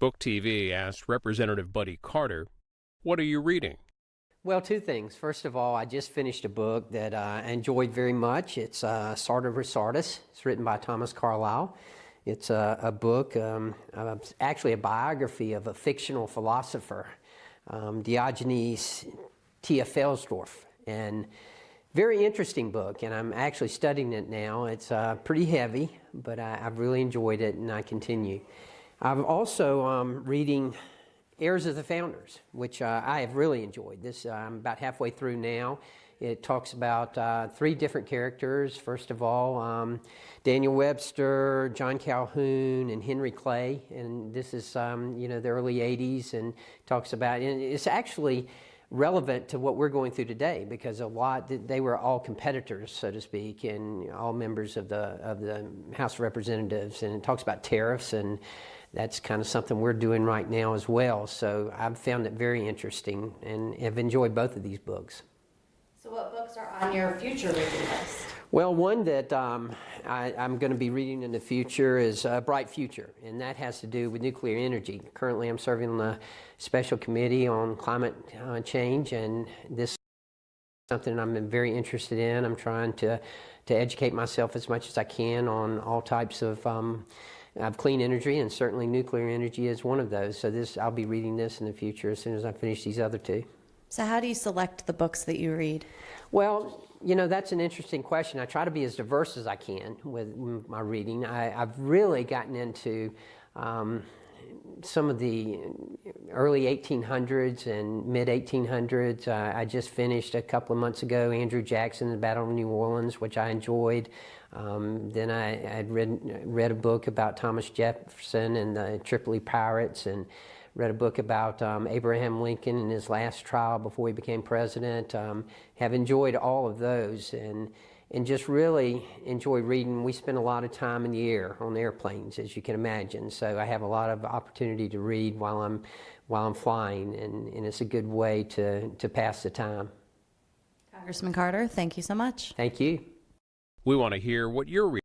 Book TV asked Representative Buddy Carter, "What are you reading?" Well, two things. First of all, I just finished a book that I enjoyed very much. It's Sartor Resartus. It's written by Thomas Carlyle. It's a book, actually a biography of a fictional philosopher, Diogenes Theophilus, and very interesting book, and I'm actually studying it now. It's pretty heavy, but I've really enjoyed it, and I continue. I'm also reading Heirs of the Founders, which I have really enjoyed. This I'm about halfway through now. It talks about three different characters. First of all, Daniel Webster, John Calhoun, and Henry Clay. And this is the early '80s, and talks about. And it's actually relevant to what we're going through today, because they were all competitors, so to speak, and all members of the House of Representatives. And it talks about tariffs, and that's kind of something we're doing right now as well. So I've found it very interesting and have enjoyed both of these books. So what books are on your future reading list? Well, one that I'm going to be reading in the future is Bright Future, and that has to do with nuclear energy. Currently, I'm serving on a special committee on climate change, and this is something I'm very interested in. I'm trying to educate myself as much as I can on all types of clean energy, and certainly nuclear energy is one of those. So I'll be reading this in the future as soon as I finish these other two. So how do you select the books that you read? Well, that's an interesting question. I try to be as diverse as I can with my reading. I've really gotten into some of the early 1800s and mid 1800s. I just finished a couple of months ago Andrew Jackson, The Battle of New Orleans, which I enjoyed. Then I had read a book about Thomas Jefferson and the Tripoli Pirates, and read a book about Abraham Lincoln and his last trial before he became president. Have enjoyed all of those, and just really enjoy reading. We spend a lot of time in the air on airplanes, as you can imagine, so I have a lot of opportunity to read while I'm flying, and it's a good way to pass the time. Congressman Carter, thank you so much. Thank you. We want to hear what you're reading.